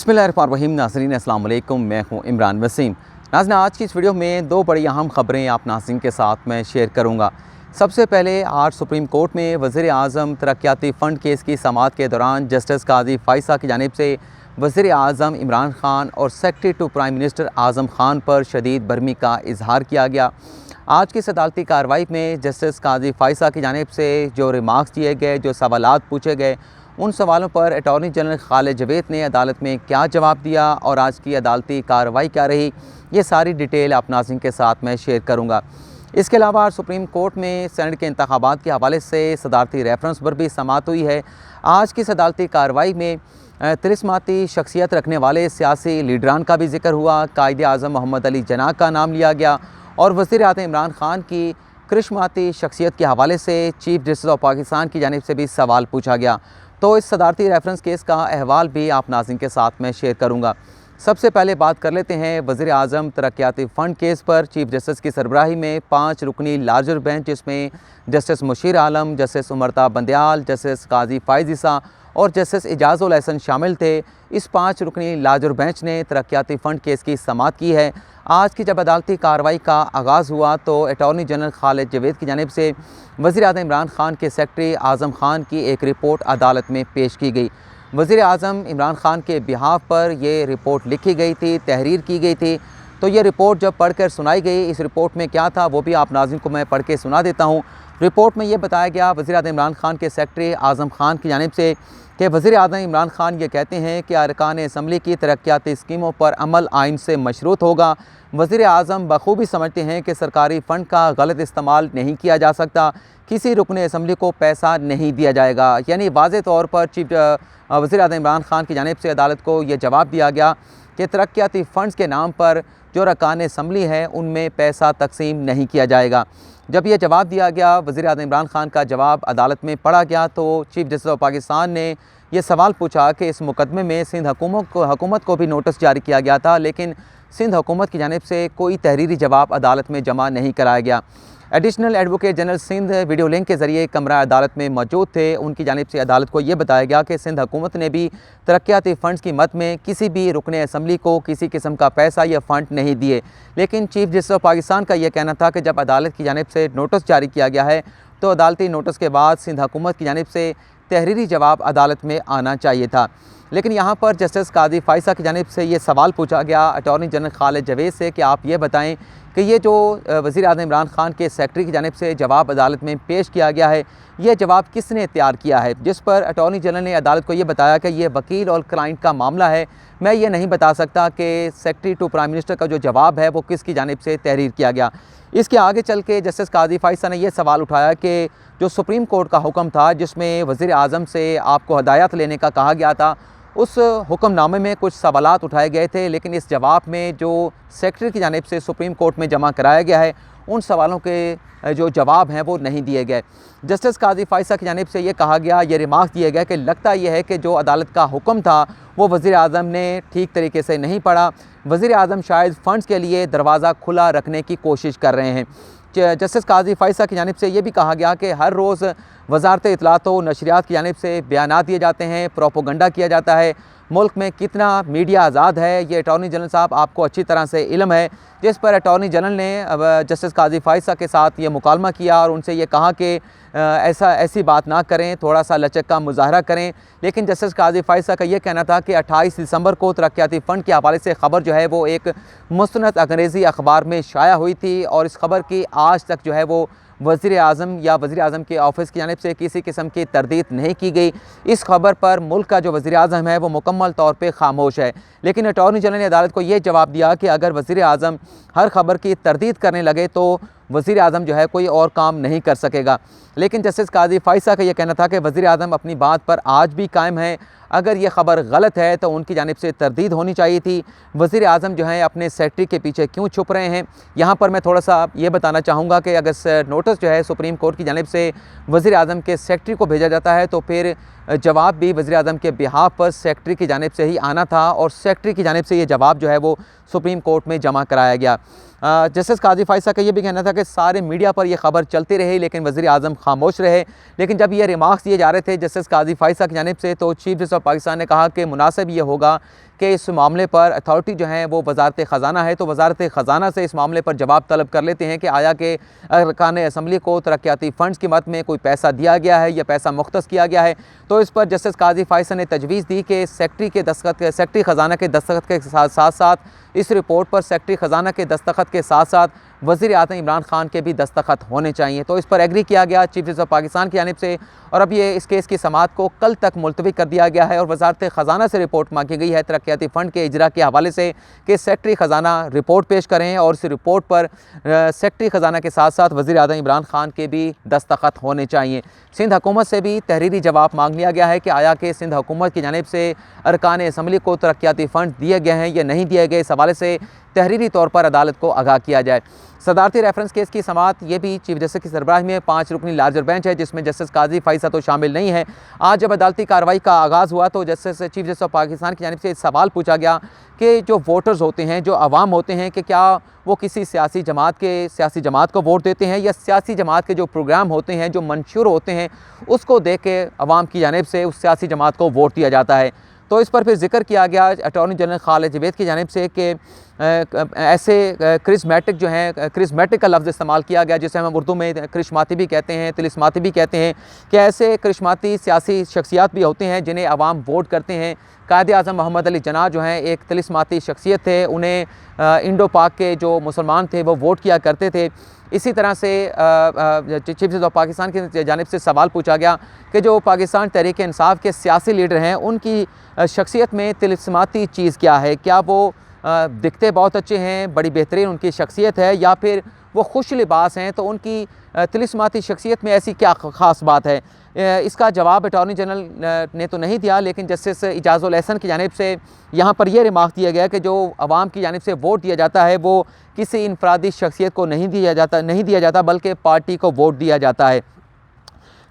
बिस्मिल्लाहिर्रहमानिर्रहीम। नाज़रीन अस्सलाम वालेकुम, मैं हूँ इमरान वसीम। नाज़रीन, आज की इस वीडियो में दो बड़ी अहम खबरें आप नाज़रीन के साथ मैं शेयर करूँगा। सबसे पहले, आज सुप्रीम कोर्ट में वज़ीर आज़म तरक्याती फ़ंड केस की समाअत के दौरान जस्टिस काजी फ़ाइज़ा की जानिब से वज़ीर आज़म इमरान ख़ान और सेक्रेटरी टू प्राइम मिनिस्टर आज़म ख़ान पर शदीद बरहमी का इजहार किया गया। आज की इस अदालती कार्रवाई में जस्टिस काजी फ़ाइज़ा की जानिब से जो रिमार्क्स दिए गए, जो सवालात पूछे गए, उन सवालों पर अटॉर्नी जनरल खालिद जवेद ने अदालत में क्या जवाब दिया और आज की अदालती कार्रवाई क्या रही, ये सारी डिटेल आप नाज़रीन के साथ मैं शेयर करूँगा। इसके अलावा आज सुप्रीम कोर्ट में सेनेट के इंतखाबात के हवाले से सदारती रेफरेंस पर भी समाअत हुई है। आज की इस अदालती कार्रवाई में तिलिस्माती शख्सियत रखने वाले सियासी लीडरान का भी जिक्र हुआ। कायदे आज़म मोहम्मद अली जना का नाम लिया गया और वज़ीर आज़म इमरान ख़ान की करिश्माती शख्सियत के हवाले से चीफ जस्टिस ऑफ पाकिस्तान की जानिब से भी सवाल पूछा गया। तो इस सदारती रेफरेंस केस का अहवाल भी आप नाज़रीन के साथ मैं शेयर करूँगा। सबसे पहले बात कर लेते हैं वज़ीर आज़म तरक्याती फ़ंड केस पर। चीफ जस्टिस की सरबराही में 5 रुकनी लार्जर बेंच, जिसमें जस्टिस मुशीर आलम, जस्टिस उमरता बंदयाल, जस्टिस काजी फ़ाइज़ ईसा और जस्टिस इजाज़ुल एहसन शामिल थे। इस 5 रुकनी लार्जर बेंच ने तरक्याती फ़ंड केस की समाअत की है। आज की जब अदालती कार्रवाई का आगाज़ हुआ तो अटॉर्नी जनरल खालिद जवेद की जानिब से वज़ीर आज़म इमरान ख़ान के सेक्रेटरी आज़म ख़ान की एक रिपोर्ट अदालत में पेश की गई। वज़ीर आज़म इमरान ख़ान के बिहाफ पर ये रिपोर्ट लिखी गई थी, तहरीर की गई थी। तो ये रिपोर्ट जब पढ़ कर सुनाई गई, इस रिपोर्ट में क्या था वो भी आप नाज़रीन को मैं पढ़ के सुना देता हूँ। रिपोर्ट में ये बताया गया वज़ीर आज़म इमरान ख़ान के सेक्रेटरी आज़म ख़ान की जानिब से कि वज़ीर आज़म इमरान ख़ान ये कहते हैं कि अरकान असम्बली की तरक्याती स्कीमों पर अमल आइन से मशरूत होगा। वज़ीर आज़म बखूबी समझते हैं कि सरकारी फ़ंड का गलत इस्तेमाल नहीं किया जा सकता, किसी रुकन असम्बली को पैसा नहीं दिया जाएगा। यानी वाज़े तौर पर वज़ीर आज़म इमरान ख़ान की जानिब से अदालत को ये जवाब दिया गया कि तरक्याती फ़ंड्स के नाम पर जो अरकान असम्बली है उनमें पैसा तकसीम नहीं किया जाएगा। जब यह जवाब दिया गया, वज़ीर आज़म इमरान ख़ान का जवाब अदालत में पढ़ा गया, तो चीफ जस्टिस ऑफ पाकिस्तान ने यह सवाल पूछा कि इस मुकदमे में सिंध हुकूमत को भी नोटिस जारी किया गया था, लेकिन सिंध हुकूमत की जानिब से कोई तहरीरी जवाब अदालत में जमा नहीं कराया गया। Additional advocate general Sindh video link के ज़रिए कमरा अदालत में मौजूद थे। उनकी जानिब से अदालत को ये बताया गया कि सिंध हुकूमत ने भी तरक्याती फ़ंड्स की मद में किसी भी रुकन असम्बली को किसी किस्म का पैसा या फ़ंड नहीं दिए। लेकिन चीफ जस्टिस ऑफ पाकिस्तान का यह कहना था कि जब अदालत की जानिब से नोटिस जारी किया गया है तो अदालती नोटिस के बाद सिंध हुकूमत की जानिब से तहरीरी जवाब अदालत में आना चाहिए था। लेकिन यहाँ पर जस्टिस काजी फ़ाइज़ा की जानिब से ये सवाल पूछा गया अटॉर्नी जनरल खालिद जवेद से कि आप ये बताएं कि ये जो वज़ीर आज़म इमरान ख़ान के सेक्रेटरी की जानिब से जवाब अदालत में पेश किया गया है, ये जवाब किसने तैयार किया है। जिस पर अटॉर्नी जनरल ने अदालत को ये बताया कि ये वकील और क्लाइंट का मामला है, मैं ये नहीं बता सकता कि सेक्रेटरी टू प्राइम मिनिस्टर का जो जवाब है वो किसकी जानिब से तहरीर किया गया। इसके आगे चल के जस्टिस काजी फ़ाइज़ा ने यह सवाल उठाया कि जो सुप्रीम कोर्ट का हुक्म था जिसमें वज़ीर आज़म से आपको हदायत लेने का कहा गया था, उस हुक्मनामे में कुछ सवालात उठाए गए थे, लेकिन इस जवाब में जो सेक्रेटरी की जानिब से सुप्रीम कोर्ट में जमा कराया गया है उन सवालों के जो जवाब हैं वो नहीं दिए गए। जस्टिस काजी फ़ाइज़ा की जानिब से ये कहा गया, ये रिमार्क दिए गए कि लगता यह है कि जो अदालत का हुक्म था वो वज़ीर आज़म ने ठीक तरीके से नहीं पढ़ा। वज़ीर आज़म शायद फ़ंड्स के लिए दरवाज़ा खुला रखने की कोशिश कर रहे हैं। जस्टिस काजी फ़ाइज़ा की जानिब से ये भी कहा गया कि हर रोज़ वज़ारत इत्तलात व नशरियात की जानिब से बयानात दिए जाते हैं, प्रोपोगंडा किया जाता है। मुल्क में कितना मीडिया आज़ाद है ये अटॉर्नी जनरल साहब आपको अच्छी तरह से इल्म है। जिस पर अटॉर्नी जनरल ने जस्टिस काजी फ़ाइज़ा के साथ ये मुकालमा किया और उनसे ये कहा कि ऐसी बात ना करें, थोड़ा सा लचक का मुज़ाहरा करें। लेकिन जस्टिस काजी फ़ाइज़ा का ये कहना था कि 28 दिसंबर को तरक्याती फ़ंड के हवाले से ख़बर जो है वो एक मुस्तनद अंग्रेज़ी अखबार में शाया हुई थी और इस खबर की आज तक जो है वो वज़ीर आज़म या वज़ीर आज़म के ऑफ़िस की जानिब से किसी किस्म की तरदीद नहीं की गई। इस खबर पर मुल्क का जो वज़ीर आज़म है वो मुकम्मल तौर पे ख़ामोश है। लेकिन अटॉर्नी जनरल ने अदालत को ये जवाब दिया कि अगर वज़ीर आज़म हर खबर की तरदीद करने लगे तो वज़ीर आज़म जो है कोई और काम नहीं कर सकेगा। लेकिन जस्टिस काजी फ़ाइज़ा का ये कहना था कि वज़ीर आज़म अपनी बात पर आज भी कायम है। अगर ये ख़बर गलत है तो उनकी जानिब से तरदीद होनी चाहिए थी। वज़ीर आज़म जो है अपने सेक्रेटरी के पीछे क्यों छुप रहे हैं। यहाँ पर मैं थोड़ा सा ये बताना चाहूँगा कि अगर नोटिस जो है सुप्रीम कोर्ट की जानिब से वज़ीर आज़म के सेक्रेटरी को भेजा जाता है तो फिर जवाब भी वज़ीर आज़म के बिहाफ पर सेक्रेटरी की जानिब से ही आना था और सेक्रेटरी की जानिब से ये जवाब जो है वो सुप्रीम कोर्ट में जमा कराया गया। जस्टिस काजी फ़ाइज़ा का ये भी कहना था कि सारे मीडिया पर यह खबर चलती रही लेकिन वज़ीर आज़म खामोश रहे। लेकिन जब ये रिमार्क्स दिए जा रहे थे जस्टिस काजी फ़ाइज़ा की जानिब से तो चीफ जस्टिस ऑफ पाकिस्तान ने कहा कि मुनासिब ये होगा कि इस मामले पर अथॉरिटी जो है वो वजारत ख़जाना है, तो वजारत ख़जाना से इस मामले पर जवाब तलब कर लेते हैं कि आया कि अरकान असम्बली को तरक्याती फ़ंड्स की मद में कोई पैसा दिया गया है या पैसा मुख्तस किया गया है। तो इस पर जस्टिस काजी फ़ैसल ने तजवीज़ दी कि सेक्रेटरी ख़जाना के दस्तखत के साथ साथ इस रिपोर्ट पर सेक्रेटरी ख़जाना के दस्तखत के साथ साथ वज़ीर आज़म इमरान खान के भी दस्तखत होने चाहिए। तो इस पर एग्री किया गया चीफ जस्टिस ऑफ पाकिस्तान की जानिब से, और अब ये इस केस की समाअत को कल तक मुलतवी कर दिया गया है और वजारत ख़जाना से रिपोर्ट मांगी गई है तरक्याती फ़ंड के इजरा के हवाले से कि सेक्रेटरी ख़जाना रिपोर्ट पेश करें और इस रिपोर्ट पर सेक्रेटरी ख़जाना के साथ साथ वज़ीर आज़म इमरान खान के भी दस्तखत होने चाहिए। सिंध हुकूमत से भी तहरीरी जवाब मांग लिया गया है कि आया कि सिंध हुकूमत की जानिब से अरकान असम्बली को तरक्याती फ़ंड दिए गए हैं या नहीं दिए गए, इस हवाले से तहरीरी तौर पर अदालत को आगाह किया जाए। सदारती रेफरेंस केस की समाअत ये भी चीफ जस्टिस की सरबराही में 5 रुकनी लार्जर बेंच है, जिसमें जस्टिस काजी फ़ैसल तो शामिल नहीं है। आज जब अदालती कार्रवाई का आगाज़ हुआ तो चीफ जस्टिस ऑफ पाकिस्तान की जानिब से सवाल पूछा गया कि जो वोटर्स होते हैं, जो अवाम होते हैं, कि क्या वो किसी सियासी जमात को वोट देते हैं या सियासी जमात के जो प्रोग्राम होते हैं, जो मंशूर होते हैं, उसको देख के अवाम की जानिब से उस सियासी जमात को वोट दिया जाता है। तो इस पर फिर जिक्र किया गया अटॉर्नी जनरल खालिद जवेद की जानिब से कि ऐसे क्रिस्मेटिक जो हैं, क्रिस्मेटिक का लफ्ज़ इस्तेमाल किया गया, जिसे हम उर्दू में क्रिश्माती भी कहते हैं, तिलिस्माती भी कहते हैं, कि ऐसे क्रिश्माती सियासी शख्सियात भी होते हैं जिन्हें अवाम वोट करते हैं। कायद आज़म मोहम्मद अली जिन्नाह जो हैं एक तिलिस्माती शख्सियत थे, उन्हें इंडो पाक के जो मुसलमान थे वो वोट किया करते थे। इसी तरह से चीफ जस्टिस ऑफ पाकिस्तान की जानिब से सवाल पूछा गया कि जो पाकिस्तान तहरीक इंसाफ के सियासी लीडर हैं, उनकी शख्सियत में तिलिस्माती चीज़ क्या है? क्या वो दिखते बहुत अच्छे हैं, बड़ी बेहतरीन उनकी शख्सियत है, या फिर वो खुश लिबास हैं? तो उनकी तिलिस्माती शख्सियत में ऐसी क्या ख़ास बात है? इसका जवाब अटॉर्नी जनरल ने तो नहीं दिया, लेकिन जस्टिस इजाज़ुल एहसन की जानिब से यहाँ पर यह रिमार्क दिया गया कि जो अवाम की जानिब से वोट दिया जाता है वो किसी इनफरादी शख्सियत को नहीं दिया जाता बल्कि पार्टी को वोट दिया जाता है।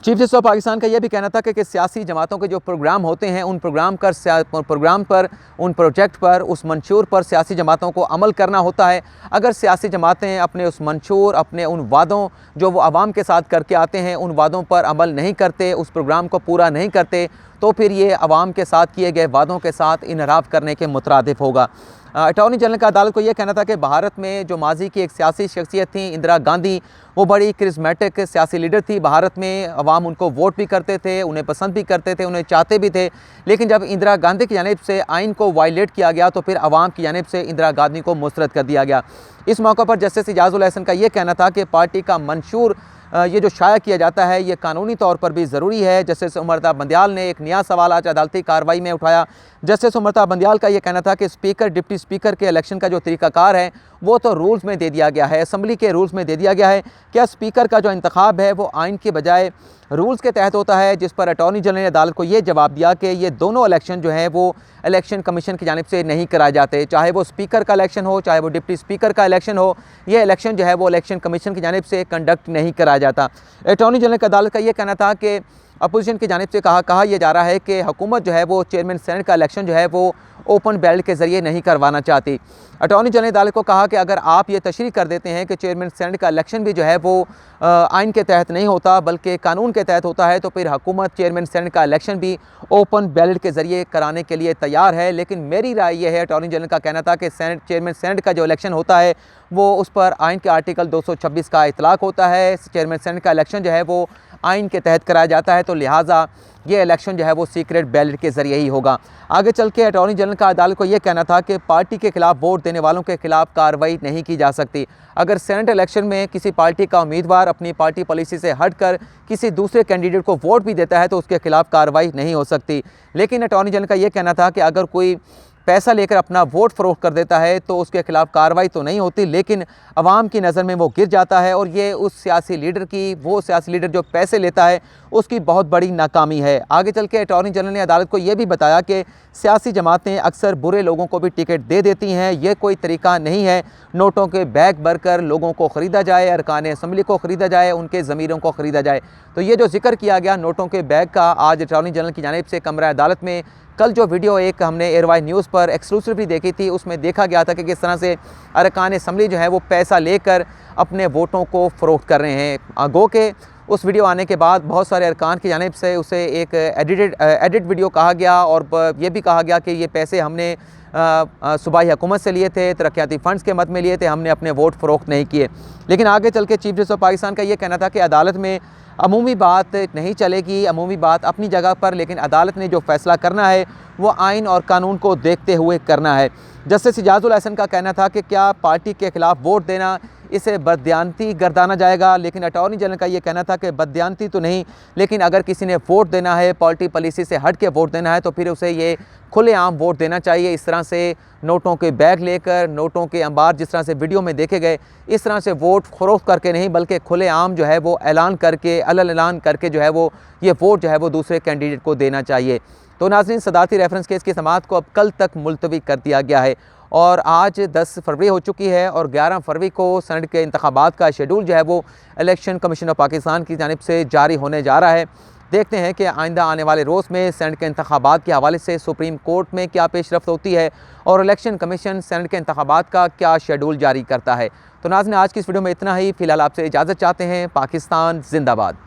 चीफ जस्टिस ऑफ पाकिस्तान का यह भी कहना था कि सियासी जमातों के जो प्रोग्राम होते हैं, उन प्रोग्राम पर, उन प्रोजेक्ट पर, उस मंशूर पर सियासी जमातों को अमल करना होता है। अगर सियासी जमातें अपने उस मंशूर, अपने उन वादों जो वो आवाम के साथ करके आते हैं, उन वादों पर अमल नहीं करते, उस प्रोग्राम को पूरा नहीं करते, तो फिर ये आवाम के साथ किए गए वादों के साथ इनहराफ करने के मुतरादिफ होगा। अटॉर्नी जनरल का अदालत को यह कहना था कि भारत में जो माजी की एक सियासी शख्सियत थी इंदिरा गांधी, वो बड़ी क्रिस्मेटिक सियासी लीडर थी। भारत में अवाम उनको वोट भी करते थे, उन्हें पसंद भी करते थे, उन्हें चाहते भी थे। लेकिन जब इंदिरा गांधी की जानिब से आइन को वायलेट किया गया तो फिर अवाम की जानिब से इंदिरा गांधी को मुस्तरद कर दिया गया। इस मौके पर जस्टिस इजाज़ुल एहसन का ये कहना था कि पार्टी का मंशूर ये जो शाया किया जाता है ये कानूनी तौर पर भी ज़रूरी है। जस्टिस उमरता बंदियाल ने एक नया सवाल आज अदालती कार्रवाई में उठाया। जस्टिस उमरता बंदियाल का ये कहना था कि स्पीकर, डिप्टी स्पीकर के इलेक्शन का जो तरीक़ाकार है वो तो रूल्स में दे दिया गया है, असम्बली के रूल्स में दे दिया गया है। क्या स्पीकर का जो इंतखाब है वो आइन के बजाय रूल्स के तहत होता है? जिस पर अटॉर्नी जनरल ने अदालत को ये जवाब दिया कि ये दोनों इलेक्शन जो हैं वो इलेक्शन कमीशन की जानिब से नहीं कराए जाते, चाहे वो स्पीकर का इलेक्शन हो, चाहे वो डिप्टी स्पीकर का इलेक्शन हो, ये इलेक्शन जो है वो इलेक्शन कमीशन की जानिब से कंडक्ट नहीं कराया जाता। अटॉर्नी जनरल की अदालत का ये कहना था कि अपोजिशन की जानिब से कहा यह जा रहा है कि हुकूमत जो है वो चेयरमैन सेनेट का इलेक्शन जो है वो ओपन बैलेट के ज़रिए नहीं करवाना चाहती। अटॉर्नी जनरल ने अदालत को कहा कि अगर आप ये तशरीह कर देते हैं कि चेयरमैन सेनेट का इलेक्शन भी जो है वो आइन के तहत नहीं होता बल्कि कानून के तहत होता है, तो फिर हुकूमत चेयरमैन सेनेट का इलेक्शन भी ओपन बैलेट के ज़रिए कराने के लिए तैयार है। लेकिन मेरी राय ये है, अटॉर्नी जनरल का कहना था कि चेयरमैन सेनेट का जो इलेक्शन होता है वो उस पर आइन के आर्टिकल 226 का इतलाक़ होता है। चेयरमैन सेनेट का इलेक्शन जो है वो आइन के तहत कराया जाता है, तो लिहाजा ये इलेक्शन जो है वो सीक्रेट बैलेट के ज़रिए ही होगा। आगे चल के अटॉर्नी जनरल का अदालत को ये कहना था कि पार्टी के खिलाफ वोट देने वालों के खिलाफ कार्रवाई नहीं की जा सकती। अगर सेनेट इलेक्शन में किसी पार्टी का उम्मीदवार अपनी पार्टी पॉलिसी से हटकर किसी दूसरे कैंडिडेट को वोट भी देता है तो उसके खिलाफ कार्रवाई नहीं हो सकती। लेकिन अटॉर्नी जनरल का ये कहना था कि अगर कोई पैसा लेकर अपना वोट फ़रोख्त कर देता है तो उसके खिलाफ कार्रवाई तो नहीं होती, लेकिन अवाम की नज़र में वो गिर जाता है, और ये उस सियासी लीडर की, वो सियासी लीडर जो पैसे लेता है उसकी बहुत बड़ी नाकामी है। आगे चल के अटॉर्नी जनरल ने अदालत को ये भी बताया कि सियासी जमातें अक्सर बुरे लोगों को भी टिकट दे देती हैं, ये कोई तरीका नहीं है नोटों के बैग भरकर लोगों को ख़रीदा जाए, अरकान असम्बली को ख़रीदा जाए, उनके ज़मीरों को ख़रीदा जाए। तो ये जो जिक्र किया गया नोटों के बैग का, आज अटॉर्नी जनरल की जानिब से कमरा अदालत में कल जो वीडियो एक हमने एयरवाई न्यूज़ पर एक्सक्लूसिवली देखी थी उसमें देखा गया था कि किस तरह से अरकान असम्बली जो है वो पैसा लेकर अपने वोटों को फ़रोख्त कर रहे हैं। गो के उस वीडियो आने के बाद बहुत सारे अरकान की जानिब से उसे एक एडिट वीडियो कहा गया, और ये भी कहा गया कि ये पैसे हमने सूबाई हुकूमत से लिए थे, तरक्याती फ़ंड्स के मद में लिए थे, हमने अपने वोट फ़रोख्त नहीं किए। लेकिन आगे चल के चीफ जस्टिस ऑफ पाकिस्तान का ये कहना था कि अदालत में अमूमी बात नहीं चलेगी, अमूमी बात अपनी जगह पर, लेकिन अदालत ने जो फ़ैसला करना है वो आइन और कानून को देखते हुए करना है। जस्टिस इजाज़ुल हसन का कहना था कि क्या पार्टी के ख़िलाफ़ वोट देना इसे बददियानती गर्दाना जाएगा, लेकिन अटॉर्नी जनरल का ये कहना था कि बददियानती तो नहीं, लेकिन अगर किसी ने वोट देना है, पार्टी पॉलिसी से हट के वोट देना है, तो फिर उसे ये खुलेआम वोट देना चाहिए। इस तरह से नोटों के बैग लेकर, नोटों के अंबार जिस तरह से वीडियो में देखे गए, इस तरह से वोट फ़रोख्त करके नहीं, बल्कि खुलेआम जो है वो ऐलान करके, अलल ऐलान करके जो है वो ये वोट जो है वो दूसरे कैंडिडेट को देना चाहिए। तो नाज़रीन, सदारती रेफरेंस केस की समाअत को अब कल तक मुलतवी कर दिया गया है और आज 10 फरवरी हो चुकी है और 11 फरवरी को सेनेट के इंतखाबात का शेड्यूल जो है वो इलेक्शन कमीशन ऑफ पाकिस्तान की जानिब से जारी होने जा रहा है। देखते हैं कि आइंदा आने वाले रोज़ में सेनेट के इंतखाबात के हवाले से सुप्रीम कोर्ट में क्या पेशरफ्त होती है और इलेक्शन कमीशन सेनेट के इंतखाबात का क्या शेड्यूल जारी करता है। तो नाज़रीन, आज की इस वीडियो में इतना ही। फ़िलहाल आपसे इजाज़त चाहते हैं। पाकिस्तान जिंदाबाद।